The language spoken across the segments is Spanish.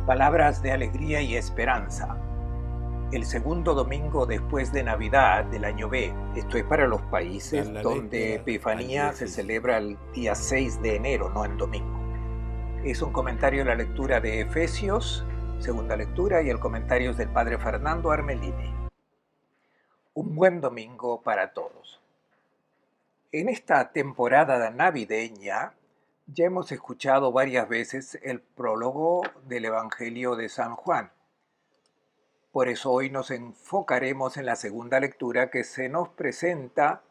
Palabras de alegría y esperanza. El segundo domingo después de Navidad del año B. Esto es para los países Dalla donde lettera agli Epifanía se Efesi. celebra el día 6 de enero, no en domingo. Es un comentario de la lectura de Efesios, segunda lectura, y el comentario es del padre Fernando Armelini. Un buen domingo para todos. En esta temporada navideña ya hemos escuchado varias veces el prólogo del Evangelio de San Juan. Por eso hoy nos enfocaremos en la segunda lectura que se nos presenta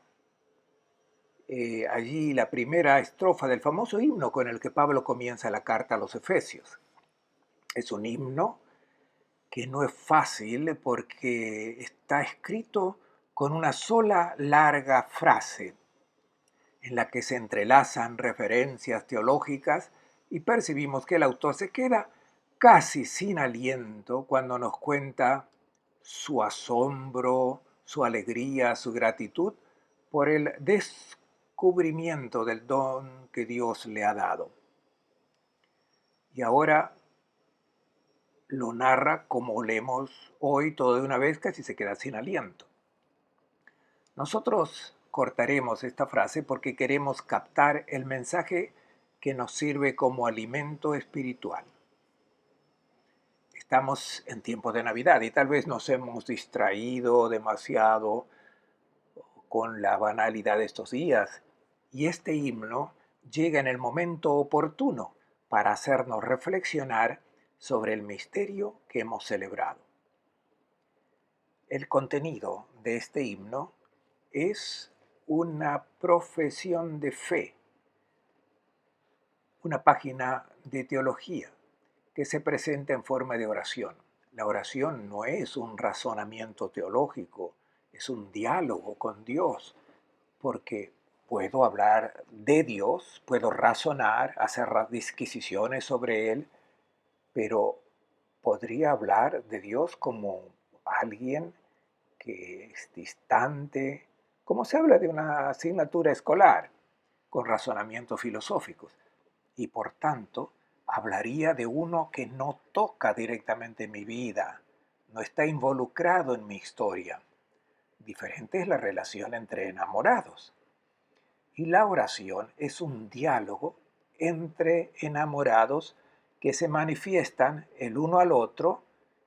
allí la primera estrofa del famoso himno con el que Pablo comienza la carta a los Efesios. Es un himno que no es fácil porque está escrito con una sola larga frase en la que se entrelazan referencias teológicas y percibimos que el autor se queda casi sin aliento cuando nos cuenta su asombro, su alegría, su gratitud por el descubrimiento del don que Dios le ha dado. Y ahora lo narra como leemos hoy todo de una vez, casi se queda sin aliento. Nosotros cortaremos esta frase porque queremos captar el mensaje que nos sirve como alimento espiritual. Estamos en tiempo de Navidad y tal vez nos hemos distraído demasiado con la banalidad de estos días. Y este himno llega en el momento oportuno para hacernos reflexionar sobre el misterio que hemos celebrado. El contenido de este himno es una profesión de fe, una página de teología que se presenta en forma de oración. La oración no es un razonamiento teológico, es un diálogo con Dios, porque puedo hablar de Dios, puedo razonar, hacer disquisiciones sobre Él, pero podría hablar de Dios como alguien que es distante, como se habla de una asignatura escolar, con razonamientos filosóficos, y por tanto hablaría de uno que no toca directamente mi vida, no está involucrado en mi historia. Diferente es la relación entre enamorados. Y la oración es un diálogo entre enamorados que se manifiestan el uno al otro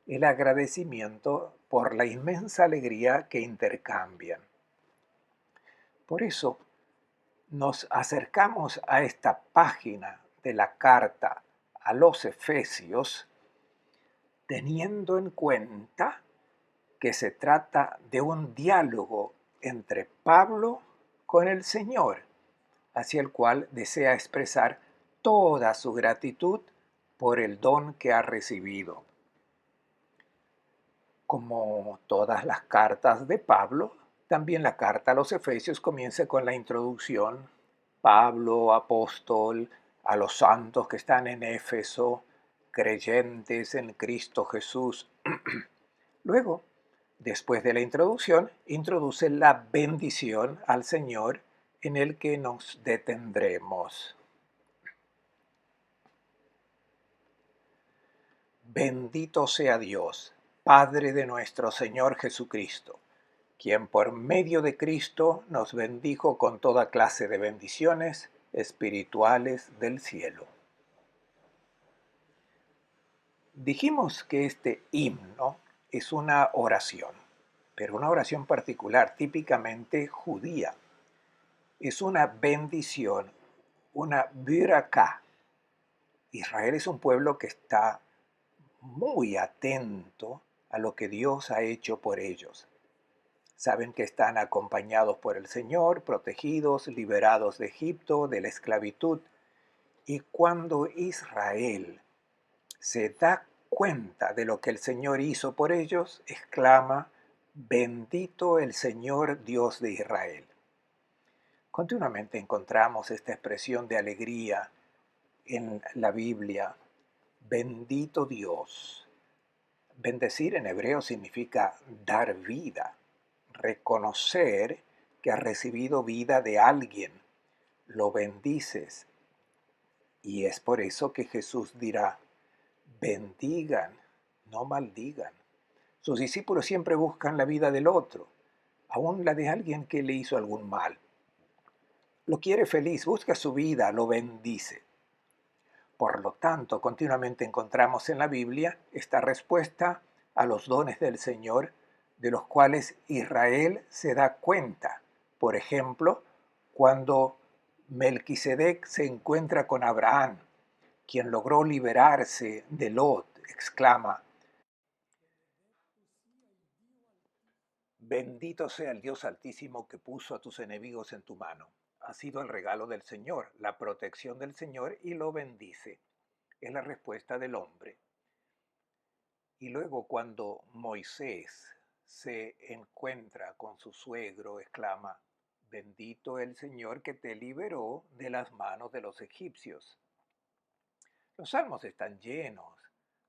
el agradecimiento por la inmensa alegría que intercambian. Por eso nos acercamos a esta página de la carta a los Efesios teniendo en cuenta que se trata de un diálogo entre Pablo con el Señor, hacia el cual desea expresar toda su gratitud por el don que ha recibido. Como todas las cartas de Pablo, también la carta a los Efesios comienza con la introducción. Pablo, apóstol, a los santos que están en Éfeso, creyentes en Cristo Jesús. Luego, después de la introducción, introduce la bendición al Señor en el que nos detendremos. Bendito sea Dios, Padre de nuestro Señor Jesucristo, quien por medio de Cristo nos bendijo con toda clase de bendiciones espirituales del cielo. Dijimos que este himno es una oración, pero una oración particular, típicamente judía. Es una bendición, una beraká. Israel es un pueblo que está muy atento a lo que Dios ha hecho por ellos. Saben que están acompañados por el Señor, protegidos, liberados de Egipto, de la esclavitud. Y cuando Israel se da cuenta de lo que el Señor hizo por ellos, exclama: bendito el Señor Dios de Israel. Continuamente encontramos esta expresión de alegría en la Biblia. Bendito Dios. Bendecir en hebreo significa dar vida, reconocer que has recibido vida de alguien, lo bendices. Y es por eso que Jesús dirá: bendigan, no maldigan. Sus discípulos siempre buscan la vida del otro, aún la de alguien que le hizo algún mal. Lo quiere feliz, busca su vida, lo bendice. Por lo tanto, continuamente encontramos en la Biblia esta respuesta a los dones del Señor de los cuales Israel se da cuenta. Por ejemplo, cuando Melquisedec se encuentra con Abraham, quien logró liberarse de Lot, exclama: Bendito sea el Dios Altísimo que puso a tus enemigos en tu mano. Ha sido el regalo del Señor, la protección del Señor, y lo bendice. Es la respuesta del hombre. Y luego cuando Moisés se encuentra con su suegro, exclama: Bendito el Señor que te liberó de las manos de los egipcios. Los salmos están llenos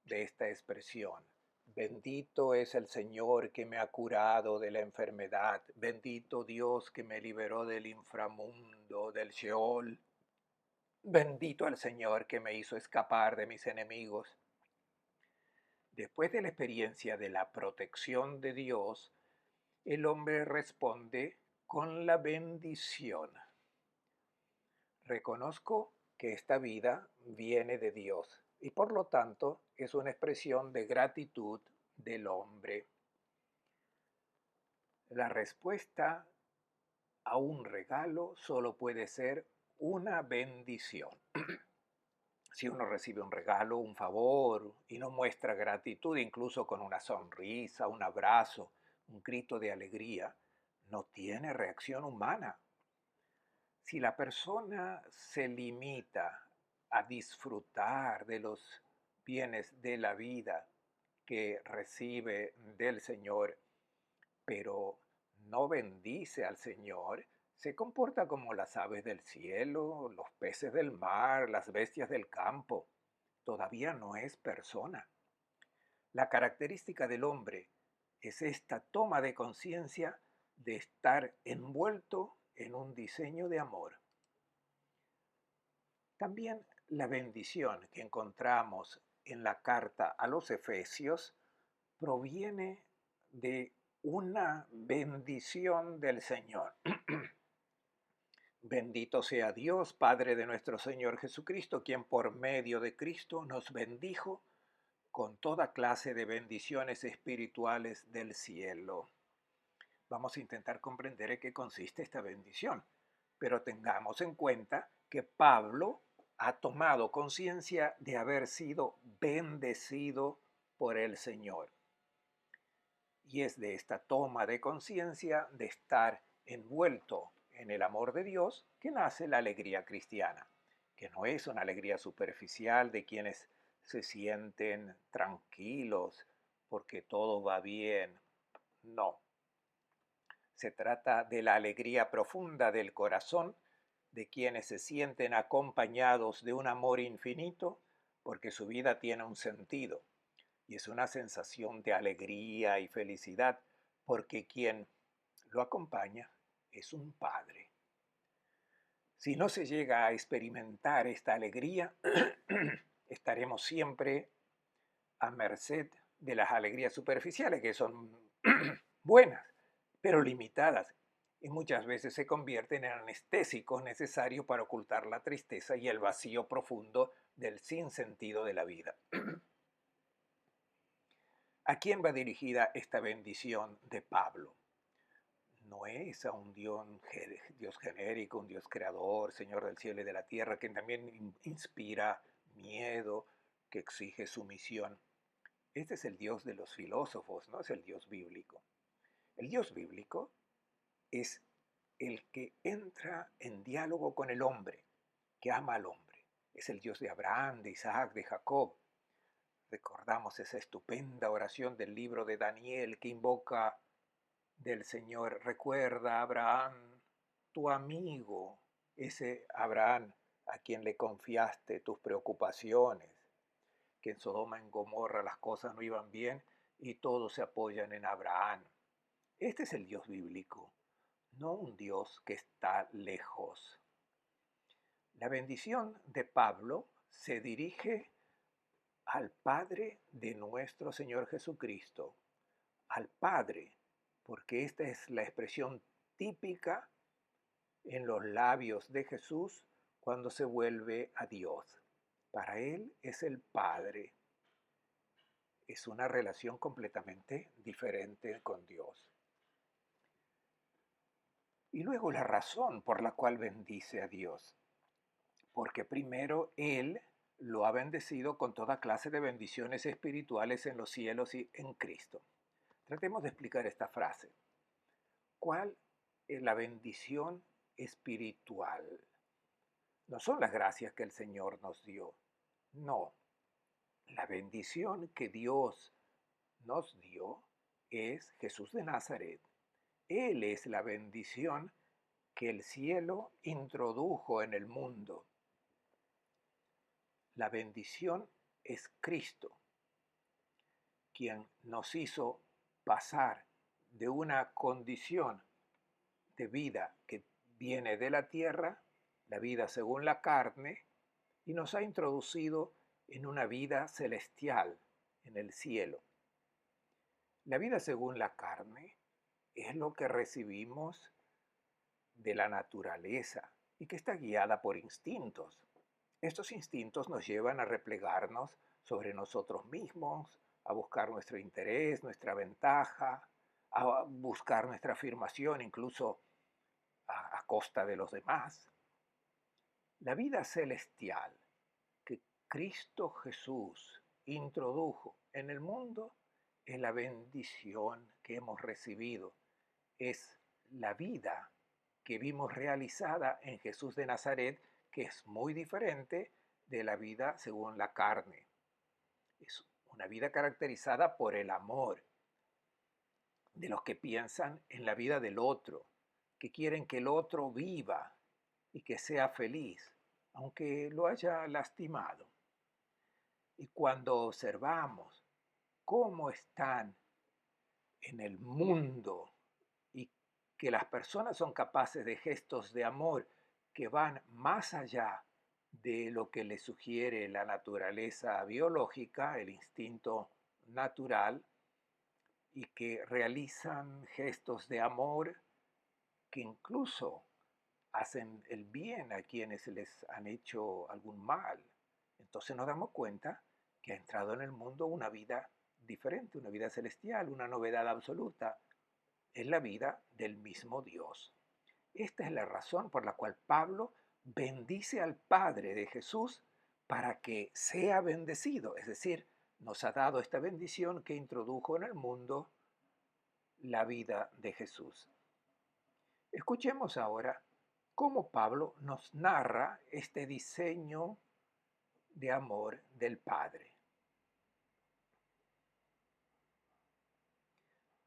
de esta expresión. Bendito es el Señor que me ha curado de la enfermedad. Bendito Dios que me liberó del inframundo, del Sheol. Bendito el Señor que me hizo escapar de mis enemigos. Después de la experiencia de la protección de Dios, el hombre responde con la bendición. Reconozco que esta vida viene de Dios y por lo tanto es una expresión de gratitud del hombre. La respuesta a un regalo solo puede ser una bendición. Si uno recibe un regalo, un favor, y no muestra gratitud, incluso con una sonrisa, un abrazo, un grito de alegría, no tiene reacción humana. Si la persona se limita a disfrutar de los bienes de la vida que recibe del Señor, pero no bendice al Señor, se comporta como las aves del cielo, los peces del mar, las bestias del campo. Todavía no es persona. La característica del hombre es esta toma de conciencia de estar envuelto en un diseño de amor. También la bendición que encontramos en la carta a los Efesios proviene de una bendición del Señor. Bendito sea Dios, Padre de nuestro Señor Jesucristo, quien por medio de Cristo nos bendijo con toda clase de bendiciones espirituales del cielo. Vamos a intentar comprender en qué consiste esta bendición, pero tengamos en cuenta que Pablo ha tomado conciencia de haber sido bendecido por el Señor. Y es de esta toma de conciencia, de estar envuelto en el amor de Dios, que nace la alegría cristiana, que no es una alegría superficial de quienes se sienten tranquilos porque todo va bien. No. Se trata de la alegría profunda del corazón de quienes se sienten acompañados de un amor infinito porque su vida tiene un sentido. Y es una sensación de alegría y felicidad porque quien lo acompaña es un padre. Si no se llega a experimentar esta alegría, estaremos siempre a merced de las alegrías superficiales, que son buenas, pero limitadas, y muchas veces se convierten en anestésicos necesarios para ocultar la tristeza y el vacío profundo del sinsentido de la vida. ¿A quién va dirigida esta bendición de Pablo? No es a un Dios genérico, un Dios creador, Señor del cielo y de la tierra, que también inspira miedo, que exige sumisión. Este es el Dios de los filósofos, no es el Dios bíblico. El Dios bíblico es el que entra en diálogo con el hombre, que ama al hombre. Es el Dios de Abraham, de Isaac, de Jacob. Recordamos esa estupenda oración del libro de Daniel que invoca del Señor: recuerda, Abraham, tu amigo, ese Abraham a quien le confiaste tus preocupaciones, que en Sodoma y en Gomorra las cosas no iban bien y todos se apoyan en Abraham. Este es el Dios bíblico, no un Dios que está lejos. La bendición de Pablo se dirige al Padre de nuestro Señor Jesucristo, al Padre, porque esta es la expresión típica en los labios de Jesús cuando se vuelve a Dios. Para Él es el Padre. Es una relación completamente diferente con Dios. Y luego la razón por la cual bendice a Dios. Porque primero Él lo ha bendecido con toda clase de bendiciones espirituales en los cielos y en Cristo. Tratemos de explicar esta frase. ¿Cuál es la bendición espiritual? No son las gracias que el Señor nos dio. No. La bendición que Dios nos dio es Jesús de Nazaret. Él es la bendición que el cielo introdujo en el mundo. La bendición es Cristo, quien nos hizo pasar de una condición de vida que viene de la tierra, la vida según la carne, y nos ha introducido en una vida celestial, en el cielo. La vida según la carne es lo que recibimos de la naturaleza y que está guiada por instintos. Estos instintos nos llevan a replegarnos sobre nosotros mismos, a buscar nuestro interés, nuestra ventaja, a buscar nuestra afirmación incluso a costa de los demás. La vida celestial que Cristo Jesús introdujo en el mundo es la bendición que hemos recibido. Es la vida que vimos realizada en Jesús de Nazaret, que es muy diferente de la vida según la carne. Es una vida caracterizada por el amor de los que piensan en la vida del otro, que quieren que el otro viva y que sea feliz, aunque lo haya lastimado. Y cuando observamos cómo están en el mundo y que las personas son capaces de gestos de amor que van más allá de lo que les sugiere la naturaleza biológica, el instinto natural, y que realizan gestos de amor que incluso hacen el bien a quienes les han hecho algún mal. Entonces nos damos cuenta que ha entrado en el mundo una vida diferente, una vida celestial, una novedad absoluta. Es la vida del mismo Dios. Esta es la razón por la cual Pablo bendice al Padre de Jesús para que sea bendecido, es decir, nos ha dado esta bendición que introdujo en el mundo la vida de Jesús. Escuchemos ahora cómo Pablo nos narra este diseño de amor del Padre.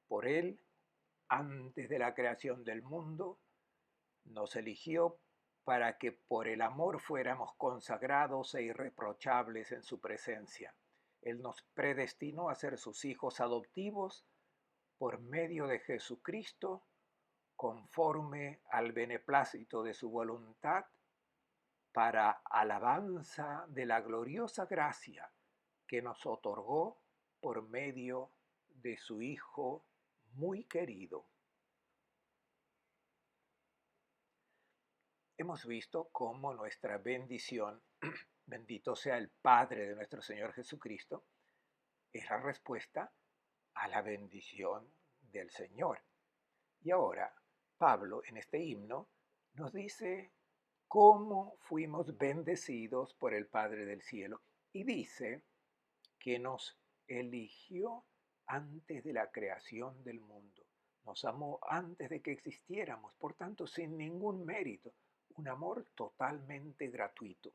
Por él, antes de la creación del mundo, nos eligió para que por el amor fuéramos consagrados e irreprochables en su presencia. Él nos predestinó a ser sus hijos adoptivos por medio de Jesucristo, conforme al beneplácito de su voluntad, para alabanza de la gloriosa gracia que nos otorgó por medio de su Hijo muy querido. Hemos visto cómo nuestra bendición, bendito sea el Padre de nuestro Señor Jesucristo, es la respuesta a la bendición del Señor. Y ahora, Pablo, en este himno, nos dice cómo fuimos bendecidos por el Padre del cielo. Y dice que nos eligió antes de la creación del mundo. Nos amó antes de que existiéramos, por tanto, sin ningún mérito. Un amor totalmente gratuito.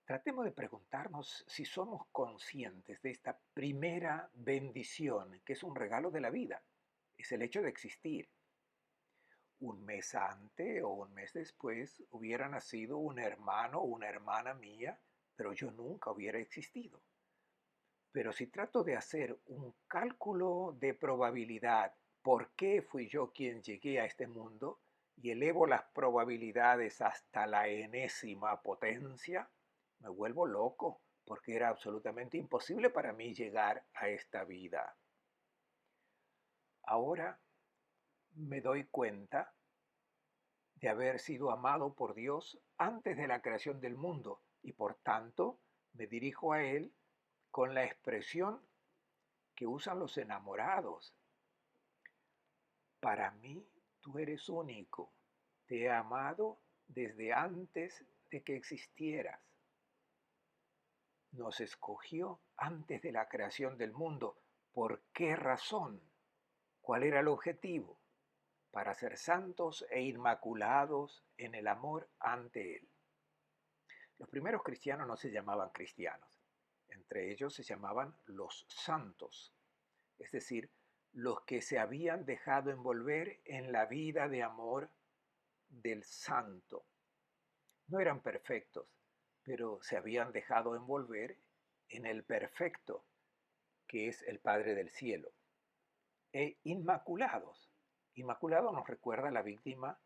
Tratemos de preguntarnos si somos conscientes de esta primera bendición, que es un regalo de la vida. Es el hecho de existir. Un mes antes o un mes después hubiera nacido un hermano o una hermana mía, pero yo nunca hubiera existido. Pero si trato de hacer un cálculo de probabilidad, ¿por qué fui yo quien llegué a este mundo? Y elevo las probabilidades hasta la enésima potencia, me vuelvo loco, porque era absolutamente imposible para mí llegar a esta vida. Ahora me doy cuenta de haber sido amado por Dios antes de la creación del mundo y por tanto me dirijo a Él con la expresión que usan los enamorados. Para mí, tú eres único. Te he amado desde antes de que existieras. Nos escogió antes de la creación del mundo. ¿Por qué razón? ¿Cuál era el objetivo? Para ser santos e inmaculados en el amor ante Él. Los primeros cristianos no se llamaban cristianos. Entre ellos se llamaban los santos, es decir, los que se habían dejado envolver en la vida de amor del santo. No eran perfectos, pero se habían dejado envolver en el perfecto, que es el Padre del cielo. E inmaculados. Inmaculado nos recuerda a la víctima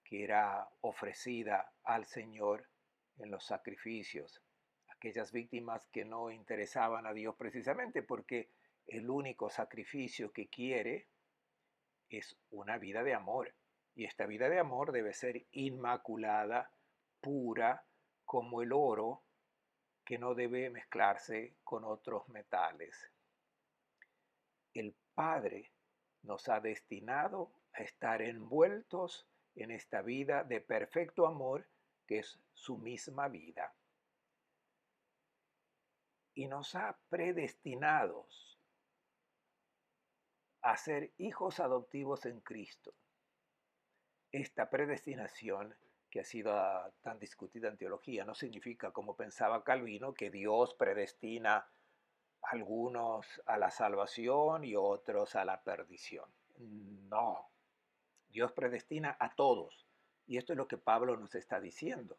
que era ofrecida al Señor en los sacrificios. Aquellas víctimas que no interesaban a Dios precisamente porque el único sacrificio que quiere es una vida de amor. Y esta vida de amor debe ser inmaculada, pura, como el oro, que no debe mezclarse con otros metales. El Padre nos ha destinado a estar envueltos en esta vida de perfecto amor que es su misma vida. Y nos ha predestinados a ser hijos adoptivos en Cristo. Esta predestinación que ha sido tan discutida en teología no significa, como pensaba Calvino, que Dios predestina a algunos a la salvación y otros a la perdición. No, Dios predestina a todos. Y esto es lo que Pablo nos está diciendo,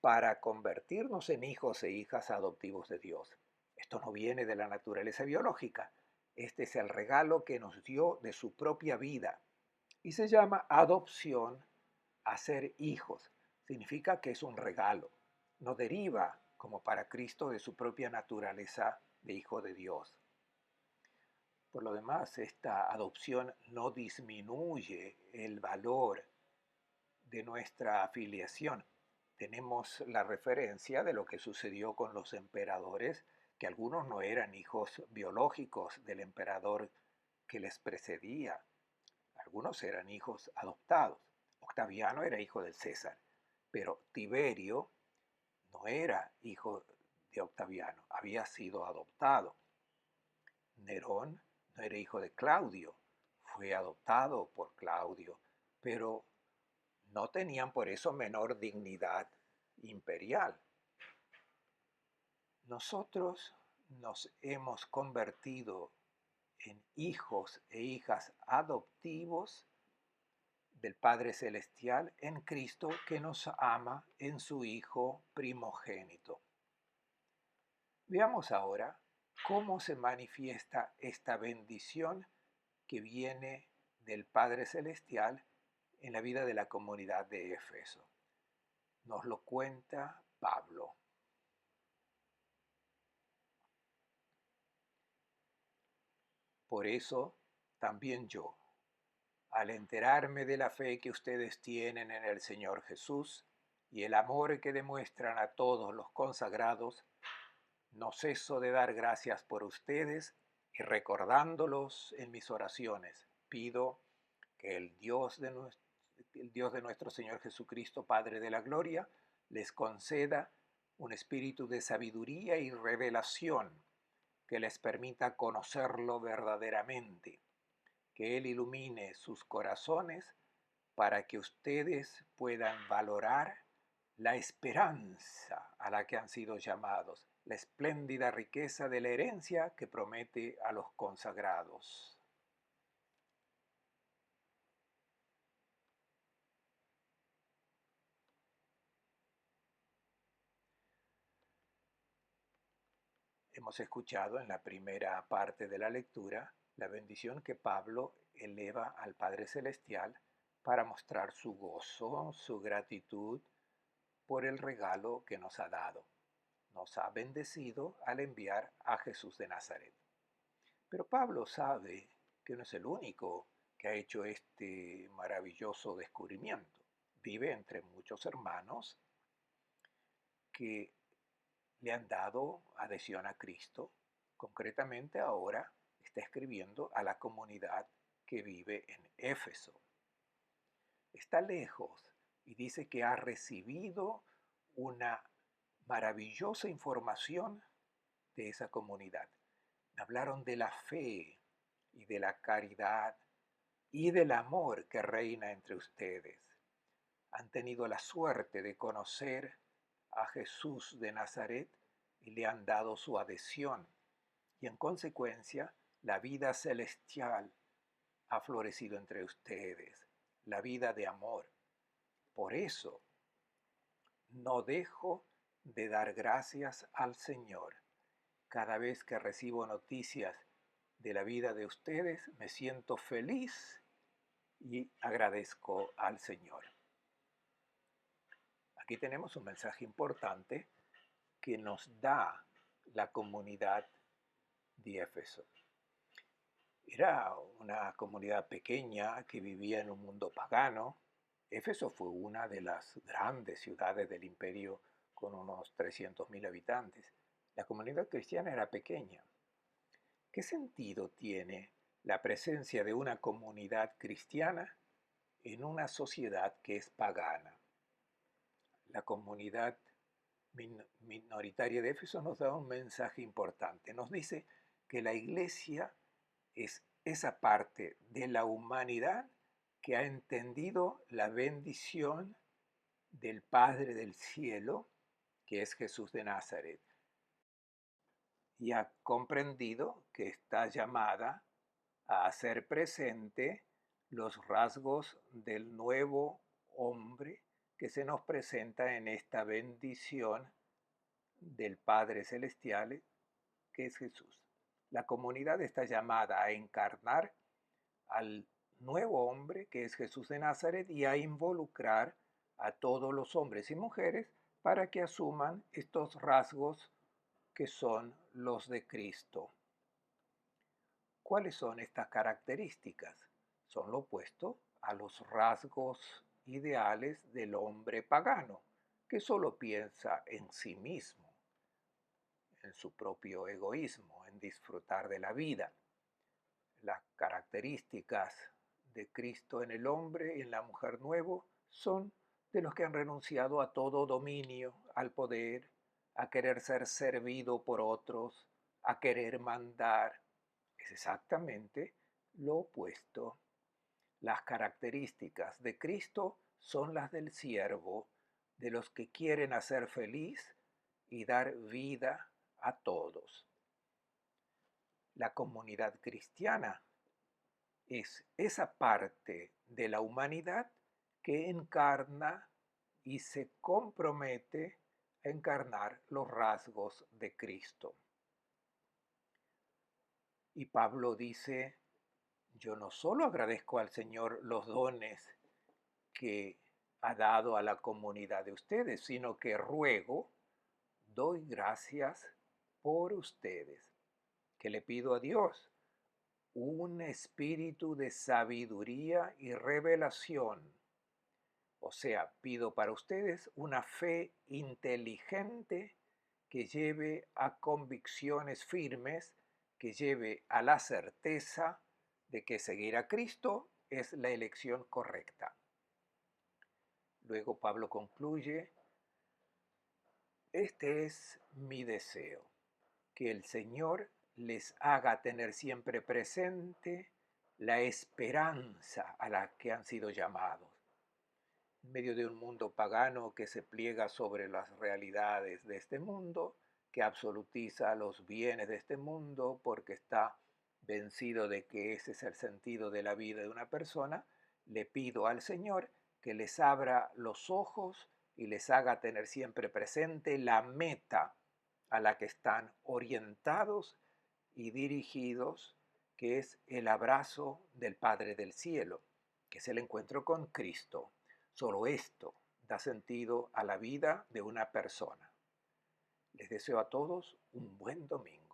para convertirnos en hijos e hijas adoptivos de Dios. Esto no viene de la naturaleza biológica. Este es el regalo que nos dio de su propia vida. Y se llama adopción a ser hijos. Significa que es un regalo. No deriva, como para Cristo, de su propia naturaleza de hijo de Dios. Por lo demás, esta adopción no disminuye el valor de nuestra afiliación. Tenemos la referencia de lo que sucedió con los emperadores, que algunos no eran hijos biológicos del emperador que les precedía. Algunos eran hijos adoptados. Octaviano era hijo del César, pero Tiberio no era hijo de Octaviano, había sido adoptado. Nerón no era hijo de Claudio, fue adoptado por Claudio, pero no tenían por eso menor dignidad imperial. Nosotros nos hemos convertido en hijos e hijas adoptivos del Padre Celestial en Cristo, que nos ama en su Hijo primogénito. Veamos ahora cómo se manifiesta esta bendición que viene del Padre Celestial en la vida de la comunidad de Éfeso. Nos lo cuenta Pablo. Por eso, también yo, al enterarme de la fe que ustedes tienen en el Señor Jesús y el amor que demuestran a todos los consagrados, no ceso de dar gracias por ustedes y recordándolos en mis oraciones, pido que el Dios de nuestro Señor Jesucristo, Padre de la Gloria, les conceda un espíritu de sabiduría y revelación que les permita conocerlo verdaderamente, que Él ilumine sus corazones para que ustedes puedan valorar la esperanza a la que han sido llamados, la espléndida riqueza de la herencia que promete a los consagrados. Hemos escuchado en la primera parte de la lectura la bendición que Pablo eleva al Padre Celestial para mostrar su gozo, su gratitud por el regalo que nos ha dado. nos ha bendecido al enviar a Jesús de Nazaret. Pero Pablo sabe que no es el único que ha hecho este maravilloso descubrimiento. Vive entre muchos hermanos que le han dado adhesión a Cristo. Concretamente ahora está escribiendo a la comunidad que vive en Éfeso. Está lejos y dice que ha recibido una maravillosa información de esa comunidad. Me hablaron de la fe y de la caridad y del amor que reina entre ustedes. Han tenido la suerte de conocer a Jesús de Nazaret y le han dado su adhesión. Y en consecuencia, la vida celestial ha florecido entre ustedes, la vida de amor. Por eso, no dejo de dar gracias al Señor. Cada vez que recibo noticias de la vida de ustedes, me siento feliz y agradezco al Señor. Aquí tenemos un mensaje importante que nos da la comunidad de Éfeso. Era una comunidad pequeña que vivía en un mundo pagano. Éfeso fue una de las grandes ciudades del imperio con unos 300.000 habitantes. La comunidad cristiana era pequeña. ¿Qué sentido tiene la presencia de una comunidad cristiana en una sociedad que es pagana? La comunidad minoritaria de Éfeso nos da un mensaje importante. Nos dice que la iglesia es esa parte de la humanidad que ha entendido la bendición del Padre del cielo, que es Jesús de Nazaret, y ha comprendido que está llamada a hacer presente los rasgos del nuevo hombre que se nos presenta en esta bendición del Padre Celestial, que es Jesús. La comunidad está llamada a encarnar al nuevo hombre, que es Jesús de Nazaret, y a involucrar a todos los hombres y mujeres para que asuman estos rasgos que son los de Cristo. ¿Cuáles son estas características? Son lo opuesto a los rasgos ideales del hombre pagano, que solo piensa en sí mismo, en su propio egoísmo, en disfrutar de la vida. Las características de Cristo en el hombre y en la mujer nuevo son de los que han renunciado a todo dominio, al poder, a querer ser servido por otros, a querer mandar. Es exactamente lo opuesto. Las características de Cristo son las del siervo, de los que quieren hacer feliz y dar vida a todos. La comunidad cristiana es esa parte de la humanidad que encarna y se compromete a encarnar los rasgos de Cristo. Y Pablo dice, yo no solo agradezco al Señor los dones que ha dado a la comunidad de ustedes, sino que ruego, doy gracias por ustedes, que le pido a Dios un espíritu de sabiduría y revelación. O sea, pido para ustedes una fe inteligente que lleve a convicciones firmes, que lleve a la certeza de que seguir a Cristo es la elección correcta. Luego Pablo concluye, este es mi deseo, que el Señor les haga tener siempre presente la esperanza a la que han sido llamados. En medio de un mundo pagano que se pliega sobre las realidades de este mundo, que absolutiza los bienes de este mundo porque está vencido de que ese es el sentido de la vida de una persona, le pido al Señor que les abra los ojos y les haga tener siempre presente la meta a la que están orientados y dirigidos, que es el abrazo del Padre del Cielo, que es el encuentro con Cristo. Solo esto da sentido a la vida de una persona. Les deseo a todos un buen domingo.